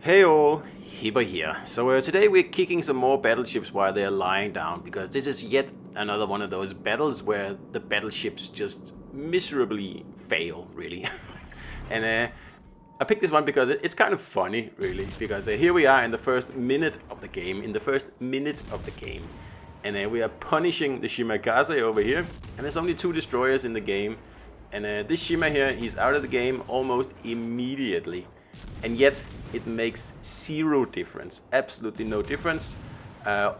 Hey all, Hibber here. So today we're kicking some more battleships while they're lying down, because this is yet another one of those battles where the battleships just miserably fail, really. and I picked this one because it's kind of funny, really, because here we are in the first minute of the game, and we are punishing the Shimakaze over here, and there's only 2 destroyers in the game, and this Shima here, he's out of the game almost immediately. And yet it makes zero difference, absolutely no difference,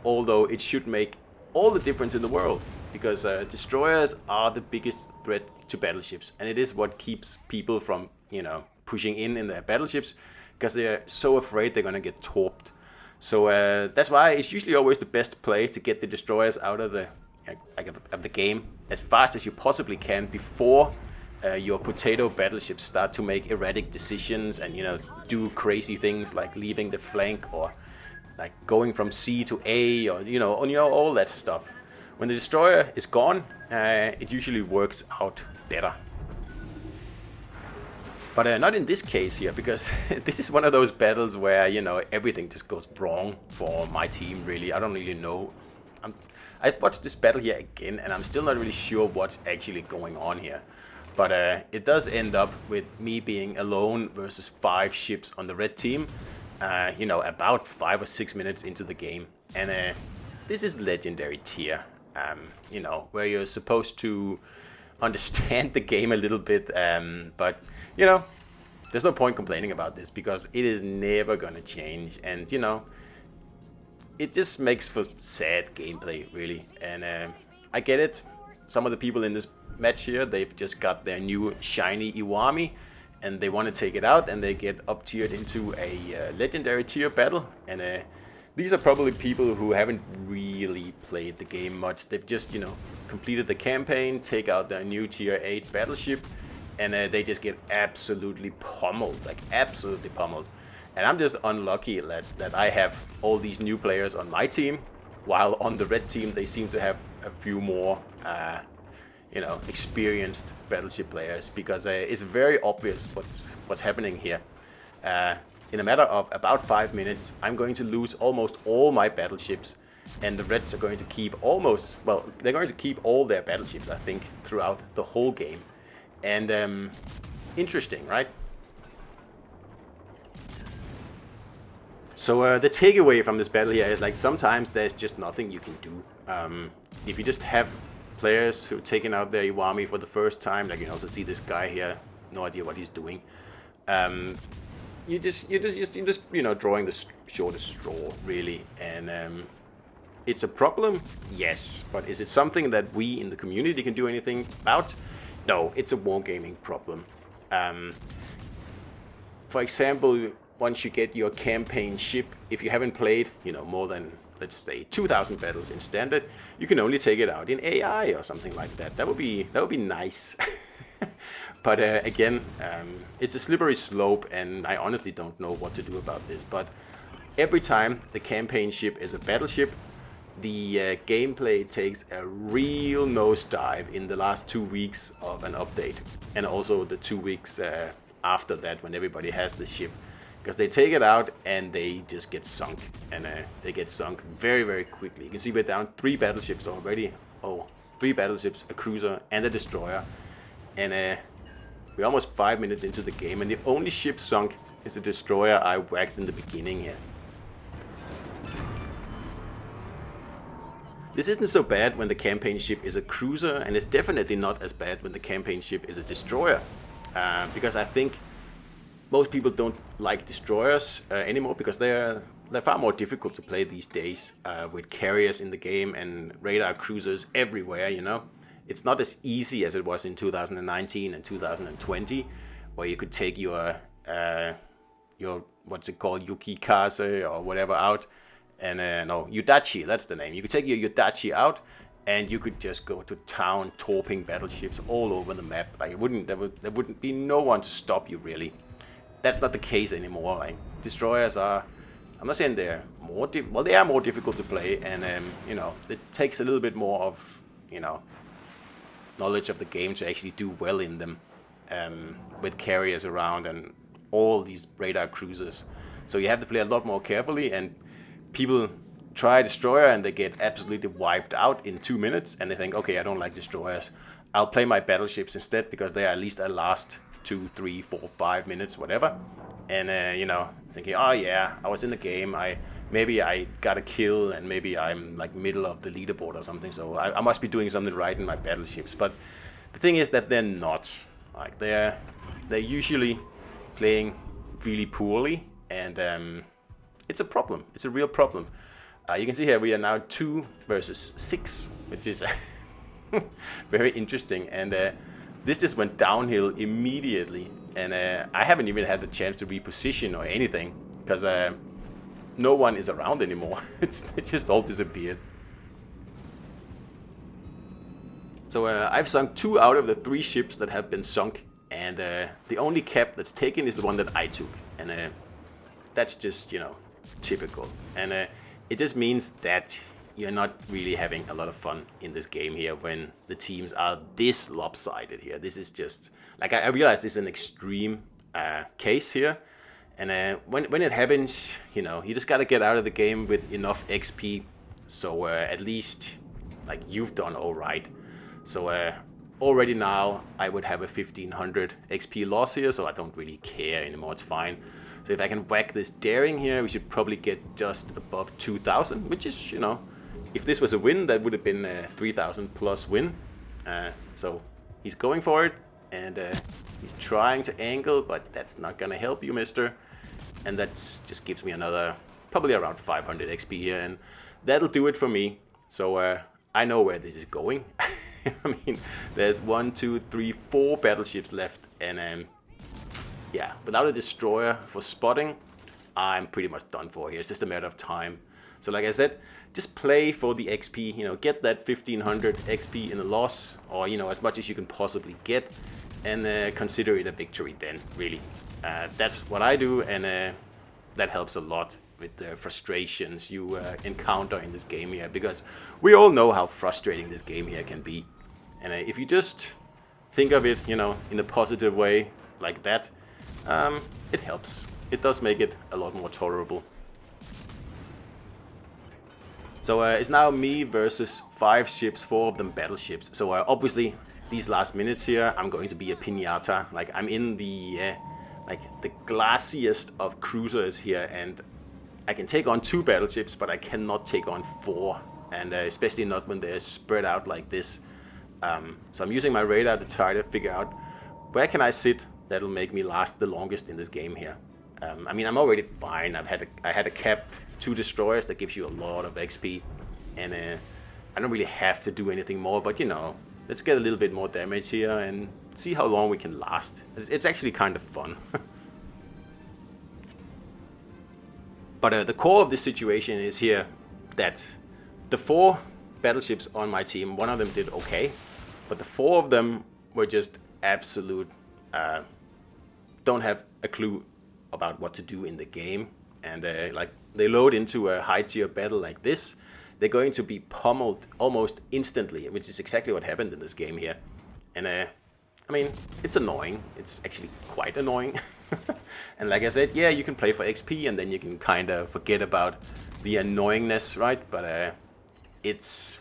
although it should make all the difference in the world, because destroyers are the biggest threat to battleships, and it is what keeps people from, pushing in their battleships, because they're so afraid they're gonna get torped. So that's why it's usually always the best play to get the destroyers out of the game as fast as you possibly can before your potato battleships start to make erratic decisions and do crazy things like leaving the flank or like going from C to A or all that stuff. When the destroyer is gone, it usually works out better. But not in this case here, because this is one of those battles where everything just goes wrong for my team. Really, I don't really know. I've watched this battle here again, and I'm still not really sure what's actually going on here. But it does end up with me being alone versus 5 ships on the red team, about 5 or 6 minutes into the game. And this is legendary tier, where you're supposed to understand the game a little bit. But, there's no point complaining about this because it is never going to change. And, it just makes for sad gameplay, really. And I get it. Some of the people in this match here, they've just got their new shiny Iwami and they want to take it out, and they get up tiered into a legendary tier battle. And these are probably people who haven't really played the game much. They've just completed the campaign, take out their new tier 8 battleship, and they just get absolutely pummeled, like absolutely pummeled. And I'm just unlucky that I have all these new players on my team, while on the red team they seem to have a few more experienced battleship players, because it's very obvious what's happening here. In a matter of about 5 minutes, I'm going to lose almost all my battleships, and the Reds are going to keep they're going to keep all their battleships, I think, throughout the whole game. And interesting, right? So the takeaway from this battle here is, like, sometimes there's just nothing you can do. If you just have players who've taken out their Iwami for the first time, like you can also see this guy here, no idea what he's doing. You're just drawing the shortest straw, really. And it's a problem, yes, but is it something that we in the community can do anything about? No, it's a wargaming problem. For example, once you get your campaign ship, if you haven't played, more than, let's say, 2,000 battles in standard, you can only take it out in AI or something like that. That would be nice. But again, it's a slippery slope, and I honestly don't know what to do about this. But every time the campaign ship is a battleship, the gameplay takes a real nosedive in the last 2 weeks of an update, and also the 2 weeks after that, when everybody has the ship. Because they take it out and they just get sunk, and they get sunk very, very quickly. You can see we're down 3 battleships already. 3 battleships, a cruiser, and a destroyer. And we're almost 5 minutes into the game, and the only ship sunk is the destroyer I whacked in the beginning here. This isn't so bad when the campaign ship is a cruiser, and it's definitely not as bad when the campaign ship is a destroyer. Because I think most people don't like destroyers anymore, because they're far more difficult to play these days, with carriers in the game and radar cruisers everywhere. It's not as easy as it was in 2019 and 2020, where you could take your what's it called, Yukikaze or whatever out, and no, Yudachi, that's the name. You could take your Yudachi out, and you could just go to town torping battleships all over the map. Like there wouldn't be no one to stop you, really. That's not the case anymore. Like, destroyers are, I'm not saying they're more they are more difficult to play, and it takes a little bit more of knowledge of the game to actually do well in them, with carriers around and all these radar cruisers. So you have to play a lot more carefully, and people try destroyer and they get absolutely wiped out in 2 minutes, and they think, okay, I don't like destroyers. I'll play my battleships instead because they are at least at last 2, 3, 4, 5 minutes, whatever. And you know, thinking, oh yeah, I was in the game. Maybe I got a kill, and maybe I'm like middle of the leaderboard or something. So I must be doing something right in my battleships. But the thing is that they're not. Like they're usually playing really poorly, and it's a problem. It's a real problem. You can see here we are now 2 versus 6, which is very interesting. And this just went downhill immediately. And I haven't even had the chance to reposition or anything because no one is around anymore. It just all disappeared. So I've sunk 2 out of the 3 ships that have been sunk, and the only cap that's taken is the one that I took, and that's just, you know, typical. And it just means that you're not really having a lot of fun in this game here when the teams are this lopsided here. This is just like I realize this is an extreme case here, and when it happens, you know, you just gotta get out of the game with enough XP, so at least like you've done all right. So already now I would have a 1500 XP loss here, so I don't really care anymore. It's fine. So if I can whack this daring here, we should probably get just above 2000, which is, you know, if this was a win, that would have been a 3000 plus win. So he's going for it, and he's trying to angle, but that's not gonna help you, mister. And that just gives me another probably around 500 XP here, and that'll do it for me. So I know where this is going. I mean, there's 1, 2, 3, 4 battleships left, and yeah, without a destroyer for spotting, I'm pretty much done for here. It's just a matter of time. So like I said, just play for the XP, you know, get that 1500 XP in a loss, or, you know, as much as you can possibly get, and consider it a victory then, really. That's what I do, and that helps a lot with the frustrations you encounter in this game here, because we all know how frustrating this game here can be. And if you just think of it, you know, in a positive way like that, it helps. It does make it a lot more tolerable. So it's now me versus 5 ships, 4 of them battleships. So obviously these last minutes here, I'm going to be a piñata. Like I'm in the like the glassiest of cruisers here, and I can take on 2 battleships, but I cannot take on 4, and especially not when they're spread out like this. So I'm using my radar to try to figure out where can I sit that'll make me last the longest in this game here. I mean, I'm already fine. I had a cap 2 destroyers that gives you a lot of XP, and I don't really have to do anything more. But you know, let's get a little bit more damage here and see how long we can last. It's actually kind of fun. But the core of this situation is here that the 4 battleships on my team, 1 of them did okay, but the 4 of them were just absolute, don't have a clue about what to do in the game. And like they load into a high tier battle like this, they're going to be pummeled almost instantly, which is exactly what happened in this game here. And I mean, it's annoying. It's actually quite annoying. And like I said, yeah, you can play for XP and then you can kind of forget about the annoyingness, right? But it's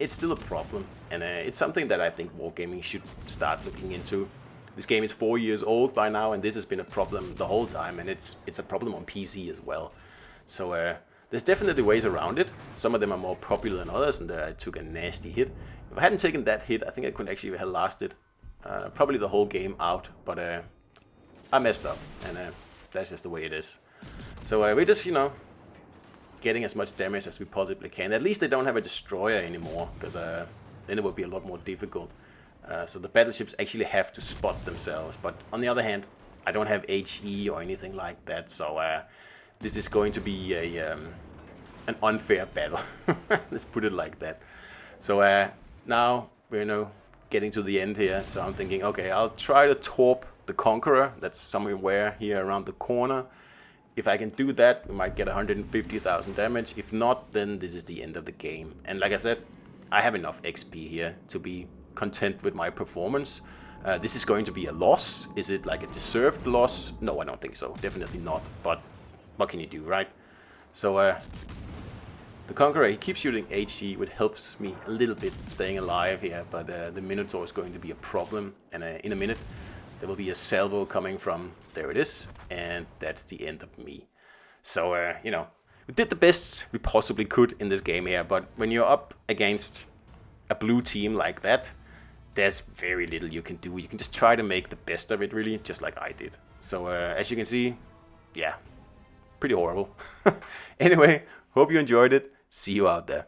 still a problem, and it's something that I think Wargaming should start looking into. This game is 4 years old by now, and this has been a problem the whole time, and it's a problem on PC as well. So there's definitely ways around it. Some of them are more popular than others, and I took a nasty hit. If I hadn't taken that hit, I think I could actually have lasted probably the whole game out, but I messed up, and that's just the way it is. So we're just, you know, getting as much damage as we possibly can. At least they don't have a destroyer anymore, because then it would be a lot more difficult. So the battleships actually have to spot themselves. But on the other hand, I don't have HE or anything like that, so this is going to be an unfair battle. Let's put it like that. So now we're, you know, getting to the end here. So I'm thinking, okay, I'll try to torp the Conqueror. That's somewhere here around the corner. If I can do that, we might get 150,000 damage. If not, then this is the end of the game. And like I said, I have enough XP here to be content with my performance. This is going to be a loss. Is it like a deserved loss? No, I don't think so. Definitely not. But what can you do, right? So the Conqueror, he keeps shooting HE, which helps me a little bit staying alive here, but the Minotaur is going to be a problem, and in a minute there will be a salvo coming from, there it is, and that's the end of me. So, you know, we did the best we possibly could in this game here, but when you're up against a blue team like that, there's very little you can do. You can just try to make the best of it, really, just like I did. So, as you can see, yeah, pretty horrible. Anyway, hope you enjoyed it. See you out there.